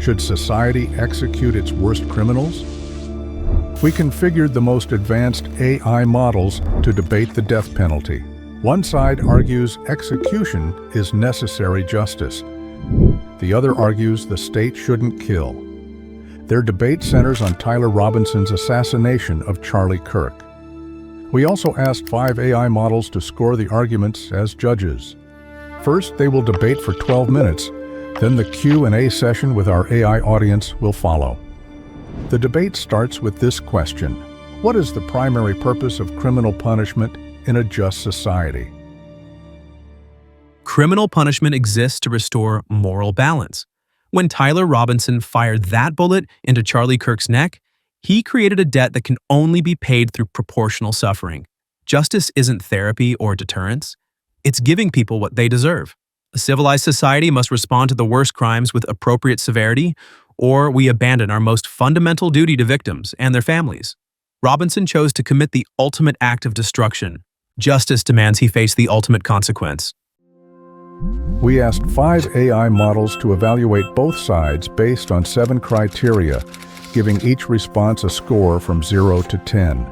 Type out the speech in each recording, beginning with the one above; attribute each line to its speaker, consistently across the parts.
Speaker 1: Should society execute its worst criminals? We configured the most advanced AI models to debate the death penalty. One side argues execution is necessary justice. The other argues the state shouldn't kill. Their debate centers on Tyler Robinson's assassination of Charlie Kirk. We also asked 5 AI models to score the arguments as judges. First, they will debate for 12 minutes, then the Q&A session with our AI audience will follow. The debate starts with this question: what is the primary purpose of criminal punishment in a just society?
Speaker 2: Criminal punishment exists to restore moral balance. When Tyler Robinson fired that bullet into Charlie Kirk's neck, he created a debt that can only be paid through proportional suffering. Justice isn't therapy or deterrence. It's giving people what they deserve. A civilized society must respond to the worst crimes with appropriate severity, or we abandon our most fundamental duty to victims and their families. Robinson chose to commit the ultimate act of destruction. Justice demands he face the ultimate consequence.
Speaker 1: We asked 5 AI models to evaluate both sides based on 7 criteria, giving each response a score from 0 to 10.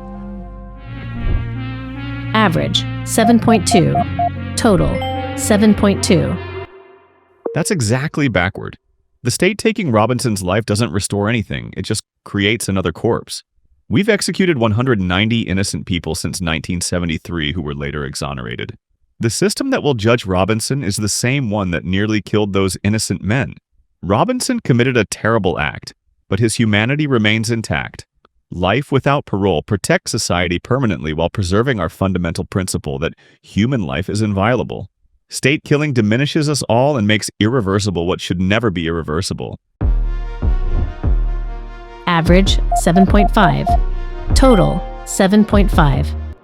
Speaker 3: Average, 7.2. Total, 7.2.
Speaker 4: That's exactly backward. The state taking Robinson's life doesn't restore anything, it just creates another corpse. We've executed 190 innocent people since 1973 who were later exonerated. The system that will judge Robinson is the same one that nearly killed those innocent men. Robinson committed a terrible act, but his humanity remains intact. Life without parole protects society permanently while preserving our fundamental principle that human life is inviolable. State killing diminishes us all and makes irreversible what should never be irreversible.
Speaker 3: Average, 7.5. Total, 7.5.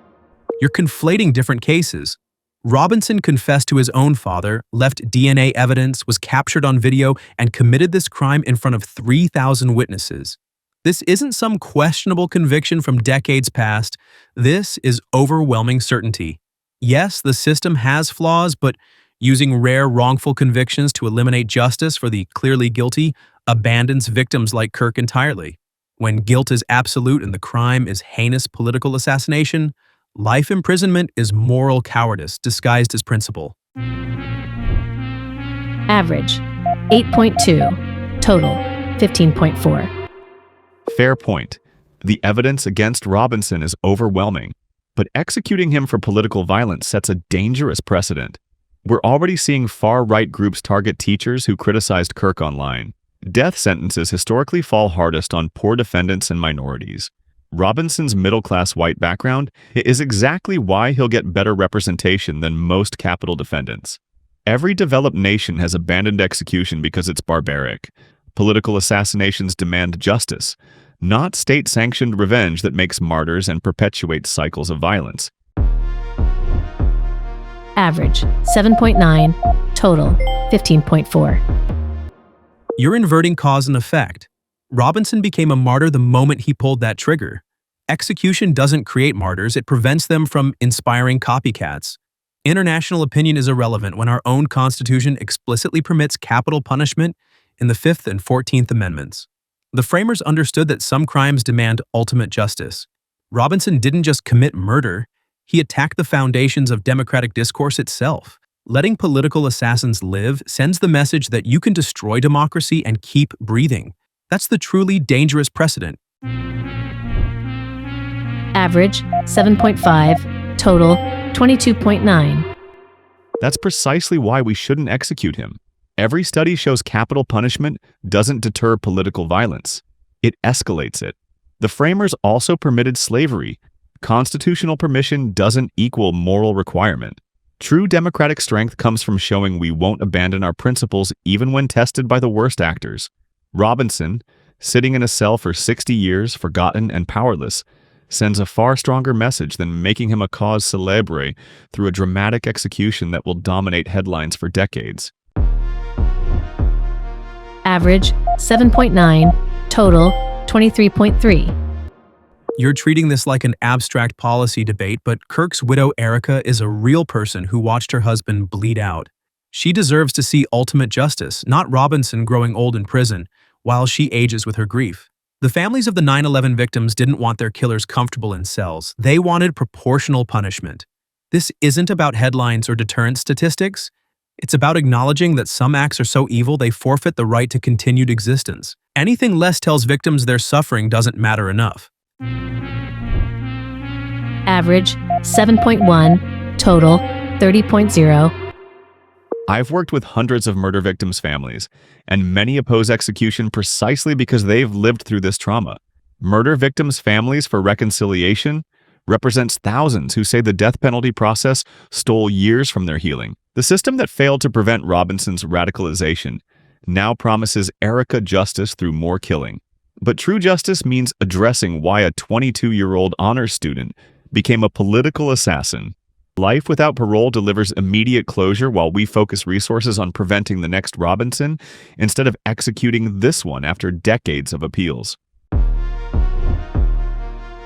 Speaker 2: You're conflating different cases. Robinson confessed to his own father, left DNA evidence, was captured on video, and committed this crime in front of 3,000 witnesses. This isn't some questionable conviction from decades past. This is overwhelming certainty. Yes, the system has flaws, but using rare wrongful convictions to eliminate justice for the clearly guilty abandons victims like Kirk entirely. When guilt is absolute and the crime is heinous political assassination, life imprisonment is moral cowardice disguised as principle.
Speaker 3: Average, 8.2. Total, 15.4.
Speaker 4: Fair point. The evidence against Robinson is overwhelming, but executing him for political violence sets a dangerous precedent. We're already seeing far-right groups target teachers who criticized Kirk online. Death sentences historically fall hardest on poor defendants and minorities. Robinson's middle-class white background is exactly why he'll get better representation than most capital defendants. Every developed nation has abandoned execution because it's barbaric. Political assassinations demand justice, not state-sanctioned revenge that makes martyrs and perpetuates cycles of violence.
Speaker 3: Average, 7.9. Total, 15.4.
Speaker 2: You're inverting cause and effect. Robinson became a martyr the moment he pulled that trigger. Execution doesn't create martyrs, it prevents them from inspiring copycats. International opinion is irrelevant when our own Constitution explicitly permits capital punishment in the 5th and 14th Amendments. The framers understood that some crimes demand ultimate justice. Robinson didn't just commit murder, he attacked the foundations of democratic discourse itself. Letting political assassins live sends the message that you can destroy democracy and keep breathing. That's the truly dangerous precedent.
Speaker 3: Average, 7.5. Total, 22.9.
Speaker 4: That's precisely why we shouldn't execute him. Every study shows capital punishment doesn't deter political violence. It escalates it. The framers also permitted slavery. Constitutional permission doesn't equal moral requirement. True democratic strength comes from showing we won't abandon our principles even when tested by the worst actors. Robinson, sitting in a cell for 60 years, forgotten and powerless, sends a far stronger message than making him a cause célèbre through a dramatic execution that will dominate headlines for decades.
Speaker 3: Average, 7.9. Total, 23.3.
Speaker 2: You're treating this like an abstract policy debate, but Kirk's widow Erica is a real person who watched her husband bleed out. She deserves to see ultimate justice, not Robinson growing old in prison, while she ages with her grief. The families of the 9/11 victims didn't want their killers comfortable in cells. They wanted proportional punishment. This isn't about headlines or deterrence statistics. It's about acknowledging that some acts are so evil they forfeit the right to continued existence. Anything less tells victims their suffering doesn't matter enough.
Speaker 3: Average 7.1, total 30.0.
Speaker 4: I've worked with hundreds of murder victims' families, and many oppose execution precisely because they've lived through this trauma. Murder victims' families for reconciliation represents thousands who say the death penalty process stole years from their healing. The system that failed to prevent Robinson's radicalization now promises Erica justice through more killing. But true justice means addressing why a 22-year-old honors student became a political assassin. Life without parole delivers immediate closure while we focus resources on preventing the next Robinson instead of executing this one after decades of appeals.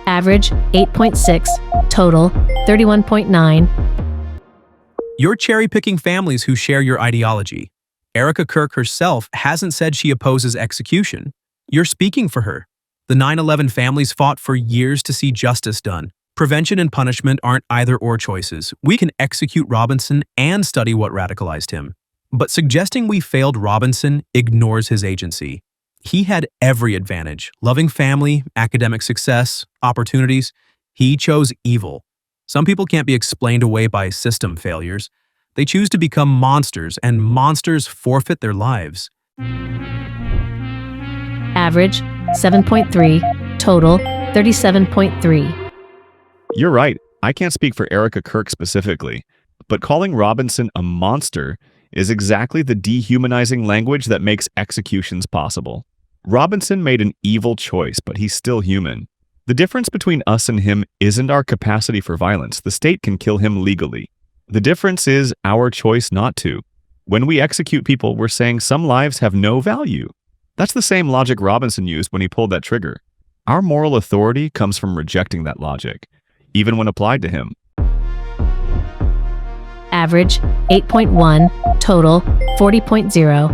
Speaker 3: Average 8.6, total 31.9.
Speaker 2: You're cherry-picking families who share your ideology. Erica Kirk herself hasn't said she opposes execution. You're speaking for her. The 9/11 families fought for years to see justice done. Prevention and punishment aren't either-or choices. We can execute Robinson and study what radicalized him. But suggesting we failed Robinson ignores his agency. He had every advantage: loving family, academic success, opportunities. He chose evil. Some people can't be explained away by system failures. They choose to become monsters, and monsters forfeit their lives.
Speaker 3: Average 7.3, total 37.3.
Speaker 4: You're right, I can't speak for Erica Kirk specifically, but calling Robinson a monster is exactly the dehumanizing language that makes executions possible. Robinson made an evil choice, but he's still human. The difference between us and him isn't our capacity for violence. The state can kill him legally. The difference is our choice not to. When we execute people, we're saying some lives have no value. That's the same logic Robinson used when he pulled that trigger. Our moral authority comes from rejecting that logic, even when applied to him.
Speaker 3: Average 8.1, total 40.0.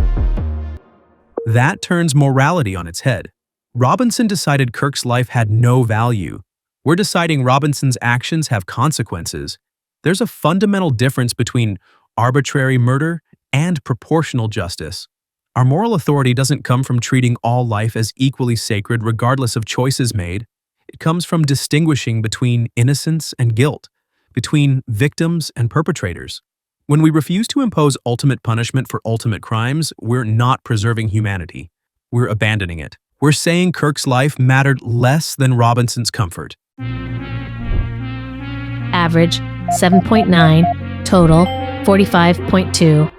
Speaker 2: That turns morality on its head. Robinson decided Kirk's life had no value. We're deciding Robinson's actions have consequences. There's a fundamental difference between arbitrary murder and proportional justice. Our moral authority doesn't come from treating all life as equally sacred regardless of choices made. It comes from distinguishing between innocence and guilt, between victims and perpetrators. When we refuse to impose ultimate punishment for ultimate crimes, we're not preserving humanity. We're abandoning it. We're saying Kirk's life mattered less than Robinson's comfort.
Speaker 3: Average 7.9, total 45.2.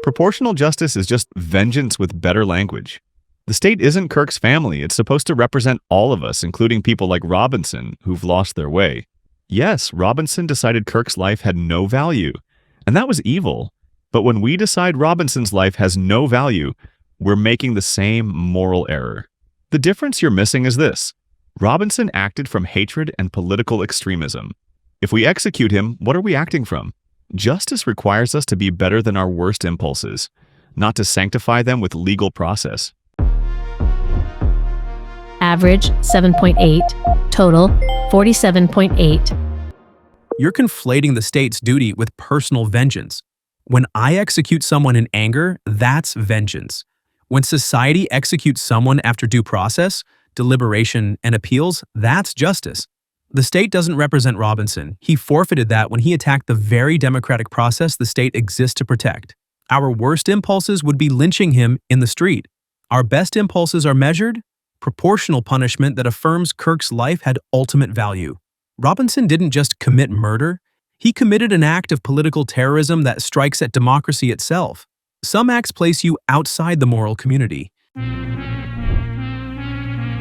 Speaker 4: Proportional justice is just vengeance with better language. The state isn't Kirk's family. It's supposed to represent all of us, including people like Robinson, who've lost their way. Yes, Robinson decided Kirk's life had no value, and that was evil. But when we decide Robinson's life has no value, we're making the same moral error. The difference you're missing is this: Robinson acted from hatred and political extremism. If we execute him, what are we acting from? Justice requires us to be better than our worst impulses, not to sanctify them with legal process.
Speaker 3: Average 7.8, total 47.8.
Speaker 2: You're conflating the state's duty with personal vengeance. When I execute someone in anger, that's vengeance. When society executes someone after due process, deliberation, and appeals, that's justice. The state doesn't represent Robinson. He forfeited that when he attacked the very democratic process the state exists to protect. Our worst impulses would be lynching him in the street. Our best impulses are measured, proportional punishment that affirms Kirk's life had ultimate value. Robinson didn't just commit murder, he committed an act of political terrorism that strikes at democracy itself. Some acts place you outside the moral community.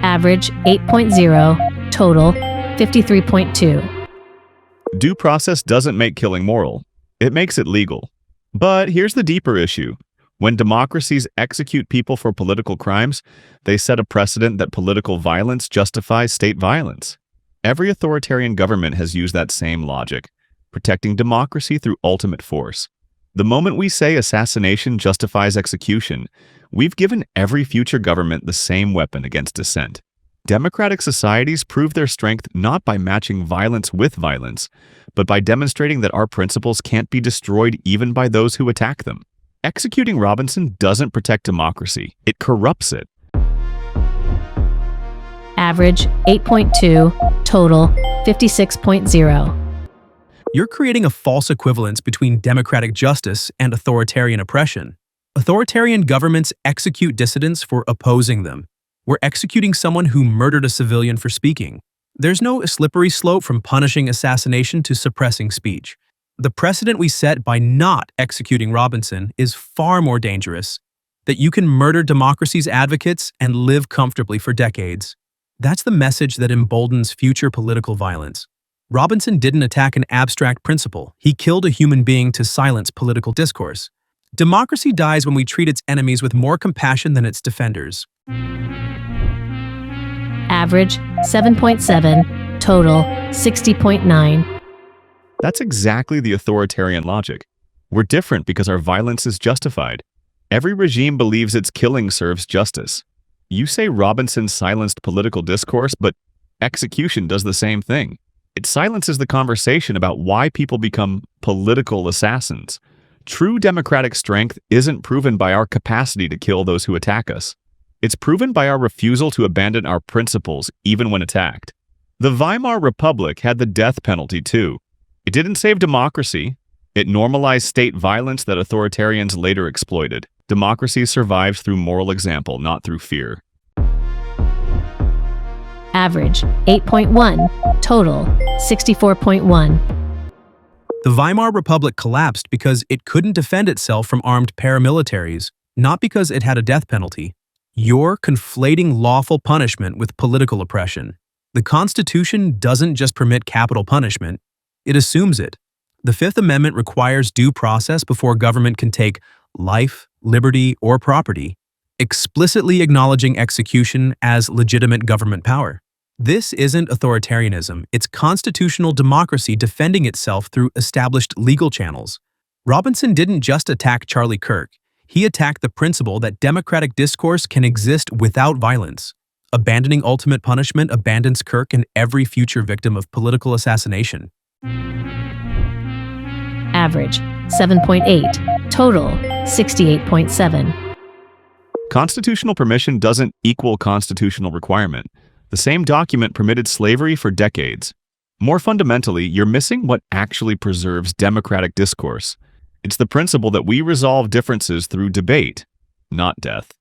Speaker 3: Average 8.0, total 53.2.
Speaker 4: Due process doesn't make killing moral. It makes it legal. But here's the deeper issue. When democracies execute people for political crimes, they set a precedent that political violence justifies state violence. Every authoritarian government has used that same logic, protecting democracy through ultimate force. The moment we say assassination justifies execution, We've given every future government the same weapon against dissent. Democratic societies prove their strength not by matching violence with violence, but by demonstrating that our principles can't be destroyed even by those who attack them. Executing Robinson doesn't protect democracy, it corrupts it.
Speaker 3: Average 8.2, total 56.0.
Speaker 2: You're creating a false equivalence between democratic justice and authoritarian oppression. Authoritarian governments execute dissidents for opposing them. We're executing someone who murdered a civilian for speaking. There's no slippery slope from punishing assassination to suppressing speech. The precedent we set by not executing Robinson is far more dangerous, that you can murder democracy's advocates and live comfortably for decades. That's the message that emboldens future political violence. Robinson didn't attack an abstract principle. He killed a human being to silence political discourse. Democracy dies when we treat its enemies with more compassion than its defenders.
Speaker 3: Average 7.7, total 60.9.
Speaker 4: That's exactly the authoritarian logic. We're different because our violence is justified. Every regime believes its killing serves justice. You say Robinson silenced political discourse, but execution does the same thing. It silences the conversation about why people become political assassins. True democratic strength isn't proven by our capacity to kill those who attack us. It's proven by our refusal to abandon our principles even when attacked. The Weimar Republic had the death penalty too. It didn't save democracy. It normalized state violence that authoritarians later exploited. Democracy survives through moral example, not through fear.
Speaker 3: Average 8.1, total 64.1.
Speaker 2: The Weimar Republic collapsed because it couldn't defend itself from armed paramilitaries, not because it had a death penalty. You're conflating lawful punishment with political oppression. The Constitution doesn't just permit capital punishment, it assumes it. The Fifth Amendment requires due process before government can take life, liberty, or property, explicitly acknowledging execution as legitimate government power. This isn't authoritarianism, it's constitutional democracy defending itself through established legal channels. Robinson didn't just attack Charlie Kirk, he attacked the principle that democratic discourse can exist without violence. Abandoning ultimate punishment abandons Kirk and every future victim of political assassination.
Speaker 3: Average 7.8, total 68.7.
Speaker 4: Constitutional permission doesn't equal constitutional requirement. The same document permitted slavery for decades. More fundamentally, you're missing what actually preserves democratic discourse. It's the principle that we resolve differences through debate, not death.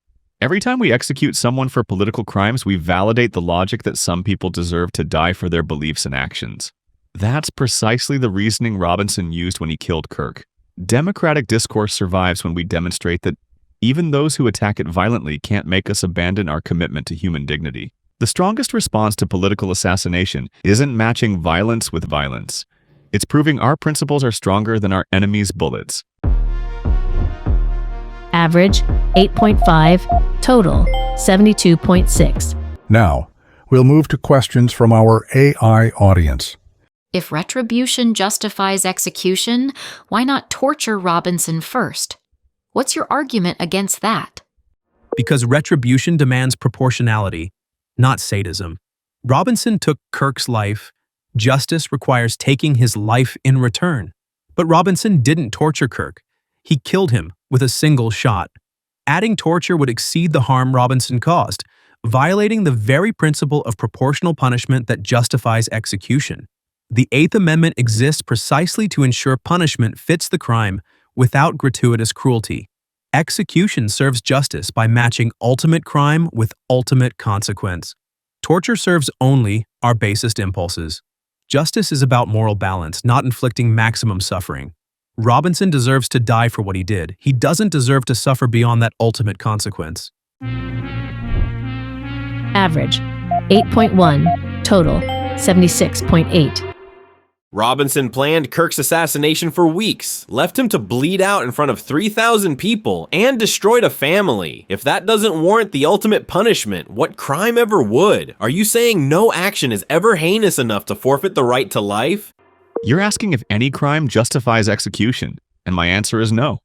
Speaker 4: Every time we execute someone for political crimes, we validate the logic that some people deserve to die for their beliefs and actions. That's precisely the reasoning Robinson used when he killed Kirk. Democratic discourse survives when we demonstrate that even those who attack it violently can't make us abandon our commitment to human dignity. The strongest response to political assassination isn't matching violence with violence. It's proving our principles are stronger than our enemies' bullets.
Speaker 3: Average 8.5, total 72.6.
Speaker 1: Now, we'll move to questions from our AI audience.
Speaker 5: If retribution justifies execution, why not torture Robinson first? What's your argument against that?
Speaker 2: Because retribution demands proportionality, not sadism. Robinson took Kirk's life. Justice requires taking his life in return. But Robinson didn't torture Kirk. He killed him with a single shot. Adding torture would exceed the harm Robinson caused, violating the very principle of proportional punishment that justifies execution. The Eighth Amendment exists precisely to ensure punishment fits the crime without gratuitous cruelty. Execution serves justice by matching ultimate crime with ultimate consequence. Torture serves only our basest impulses. Justice is about moral balance, not inflicting maximum suffering. Robinson deserves to die for what he did. He doesn't deserve to suffer beyond that ultimate consequence.
Speaker 3: Average 8.1, total 76.8.
Speaker 6: Robinson planned Kirk's assassination for weeks, left him to bleed out in front of 3,000 people, and destroyed a family. If that doesn't warrant the ultimate punishment, what crime ever would? Are you saying no action is ever heinous enough to forfeit the right to life?
Speaker 4: You're asking if any crime justifies execution, and my answer is no.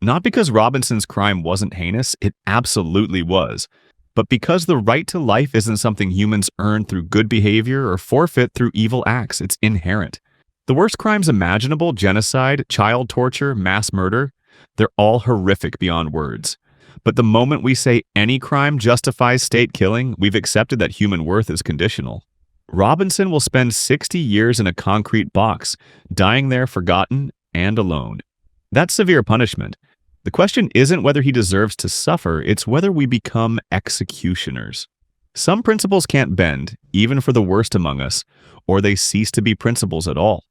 Speaker 4: Not because Robinson's crime wasn't heinous, it absolutely was, but because the right to life isn't something humans earn through good behavior or forfeit through evil acts. It's inherent. The worst crimes imaginable, genocide, child torture, mass murder, they're all horrific beyond words. But the moment we say any crime justifies state killing, we've accepted that human worth is conditional. Robinson will spend 60 years in a concrete box, dying there forgotten and alone. That's severe punishment. The question isn't whether he deserves to suffer, it's whether we become executioners. Some principles can't bend, even for the worst among us, or they cease to be principles at all.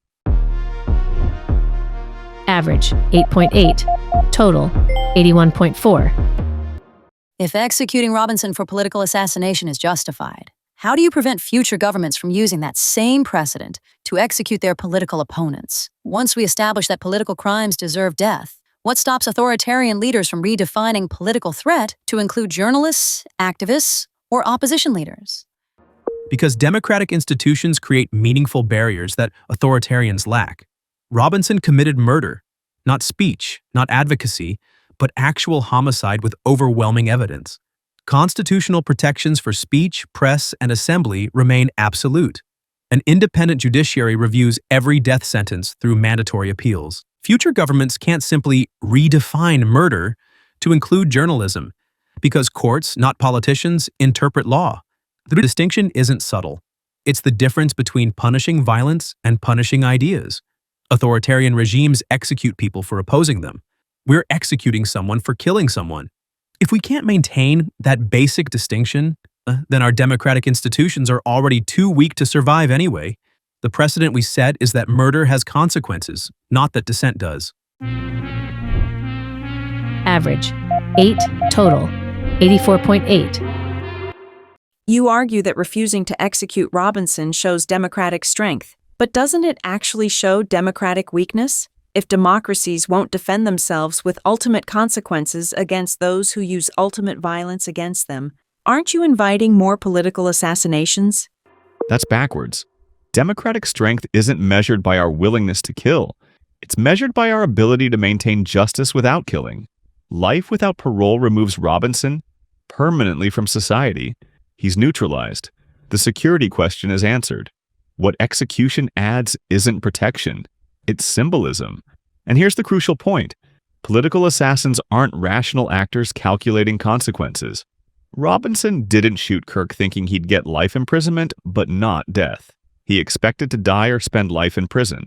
Speaker 3: Average 8.8. Total 81.4.
Speaker 7: If executing Robinson for political assassination is justified, how do you prevent future governments from using that same precedent to execute their political opponents? Once we establish that political crimes deserve death, what stops authoritarian leaders from redefining political threat to include journalists, activists, or opposition leaders?
Speaker 2: Because democratic institutions create meaningful barriers that authoritarians lack. Robinson committed murder, not speech, not advocacy, but actual homicide with overwhelming evidence. Constitutional protections for speech, press, and assembly remain absolute. An independent judiciary reviews every death sentence through mandatory appeals. Future governments can't simply redefine murder to include journalism, because courts, not politicians, interpret law. The distinction isn't subtle. It's the difference between punishing violence and punishing ideas. Authoritarian regimes execute people for opposing them. We're executing someone for killing someone. If we can't maintain that basic distinction, then our democratic institutions are already too weak to survive anyway. The precedent we set is that murder has consequences, not that dissent does.
Speaker 3: Average 8. Total 84.8.
Speaker 8: You argue that refusing to execute Robinson shows democratic strength, but doesn't it actually show democratic weakness? If democracies won't defend themselves with ultimate consequences against those who use ultimate violence against them, aren't you inviting more political assassinations?
Speaker 4: That's backwards. Democratic strength isn't measured by our willingness to kill. It's measured by our ability to maintain justice without killing. Life without parole removes Robinson permanently from society. He's neutralized. The security question is answered. What execution adds isn't protection. It's symbolism. And here's the crucial point. Political assassins aren't rational actors calculating consequences. Robinson didn't shoot Kirk thinking he'd get life imprisonment, but not death. He expected to die or spend life in prison.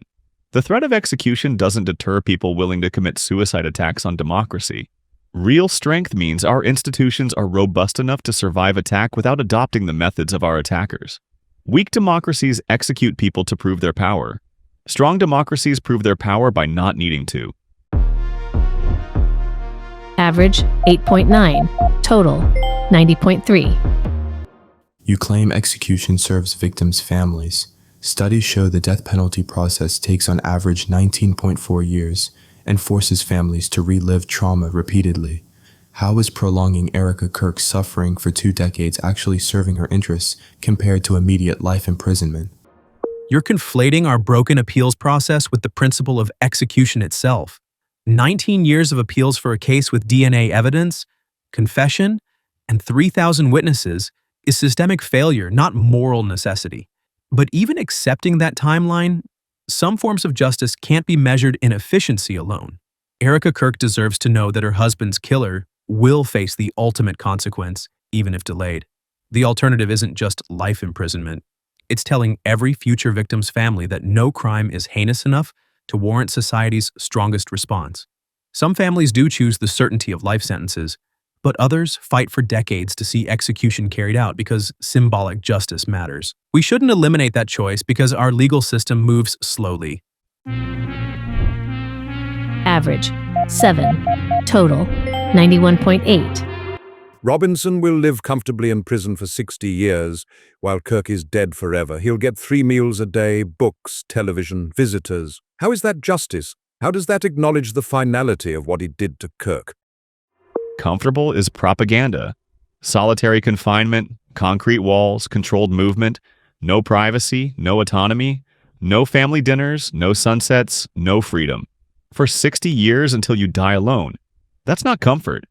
Speaker 4: The threat of execution doesn't deter people willing to commit suicide attacks on democracy. Real strength means our institutions are robust enough to survive attack without adopting the methods of our attackers. Weak democracies execute people to prove their power. Strong democracies prove their power by not needing to.
Speaker 3: Average 8.9. Total 90.3.
Speaker 9: You claim execution serves victims' families. Studies show the death penalty process takes on average 19.4 years and forces families to relive trauma repeatedly. How is prolonging Erica Kirk's suffering for 2 decades actually serving her interests compared to immediate life imprisonment?
Speaker 2: You're conflating our broken appeals process with the principle of execution itself. 19 years of appeals for a case with DNA evidence, confession, and 3,000 witnesses is systemic failure, not moral necessity. But even accepting that timeline, some forms of justice can't be measured in efficiency alone. Erica Kirk deserves to know that her husband's killer will face the ultimate consequence, even if delayed. The alternative isn't just life imprisonment. It's telling every future victim's family that no crime is heinous enough to warrant society's strongest response. Some families do choose the certainty of life sentences, but others fight for decades to see execution carried out because symbolic justice matters. We shouldn't eliminate that choice because our legal system moves slowly.
Speaker 3: Average 7. Total 91.8.
Speaker 10: Robinson will live comfortably in prison for 60 years, while Kirk is dead forever. He'll get 3 meals a day, books, television, visitors. How is that justice? How does that acknowledge the finality of what he did to Kirk?
Speaker 4: Comfortable is propaganda. Solitary confinement, concrete walls, controlled movement, no privacy, no autonomy, no family dinners, no sunsets, no freedom. For 60 years until you die alone. That's not comfort.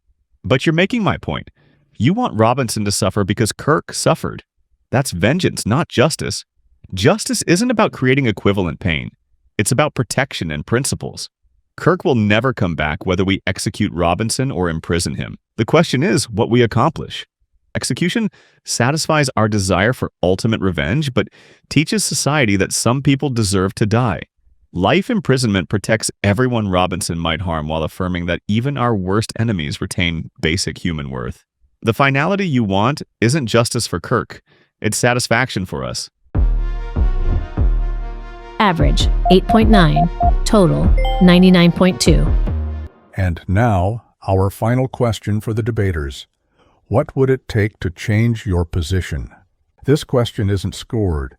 Speaker 4: But you're making my point. You want Robinson to suffer because Kirk suffered. That's vengeance, not justice. Justice isn't about creating equivalent pain. It's about protection and principles. Kirk will never come back whether we execute Robinson or imprison him. The question is what we accomplish. Execution satisfies our desire for ultimate revenge, but teaches society that some people deserve to die. Life imprisonment protects everyone Robinson might harm while affirming that even our worst enemies retain basic human worth. The finality you want isn't justice for Kirk, it's satisfaction for us.
Speaker 3: Average 8.9. Total 99.2.
Speaker 1: And now, our final question for the debaters. What would it take to change your position? This question isn't scored.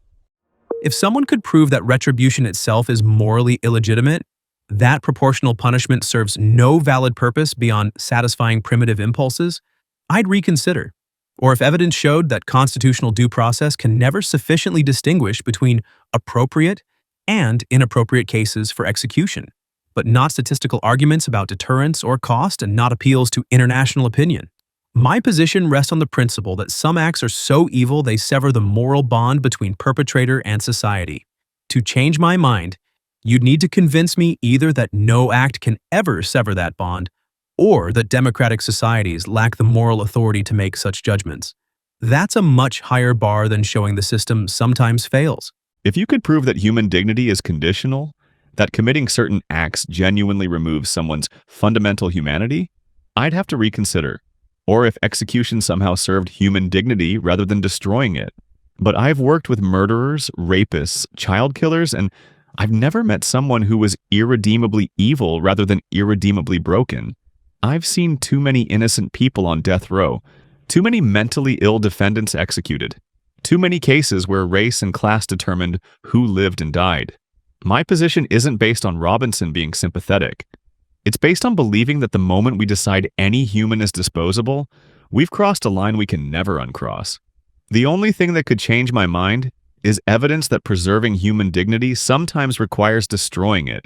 Speaker 2: If someone could prove that retribution itself is morally illegitimate, that proportional punishment serves no valid purpose beyond satisfying primitive impulses, I'd reconsider. Or if evidence showed that constitutional due process can never sufficiently distinguish between appropriate and inappropriate cases for execution, but not statistical arguments about deterrence or cost and not appeals to international opinion. My position rests on the principle that some acts are so evil they sever the moral bond between perpetrator and society. To change my mind, you'd need to convince me either that no act can ever sever that bond, or that democratic societies lack the moral authority to make such judgments. That's a much higher bar than showing the system sometimes fails.
Speaker 4: If you could prove that human dignity is conditional, that committing certain acts genuinely removes someone's fundamental humanity, I'd have to reconsider. Or if execution somehow served human dignity rather than destroying it. But I've worked with murderers, rapists, child killers, and I've never met someone who was irredeemably evil rather than irredeemably broken. I've seen too many innocent people on death row, too many mentally ill defendants executed, too many cases where race and class determined who lived and died. My position isn't based on Robinson being sympathetic. It's based on believing that the moment we decide any human is disposable, we've crossed a line we can never uncross. The only thing that could change my mind is evidence that preserving human dignity sometimes requires destroying it.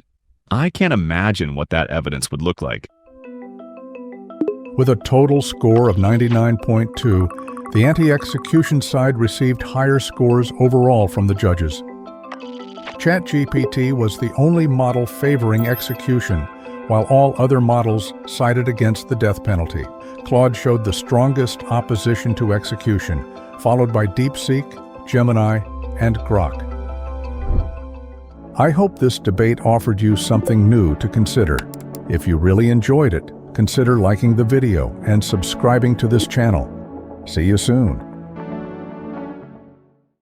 Speaker 4: I can't imagine what that evidence would look like.
Speaker 1: With a total score of 99.2, the anti-execution side received higher scores overall from the judges. ChatGPT was the only model favoring execution, while all other models sided against the death penalty. Claude showed the strongest opposition to execution, followed by DeepSeek, Gemini, and Grok. I hope this debate offered you something new to consider. If you really enjoyed it, consider liking the video and subscribing to this channel. See you soon.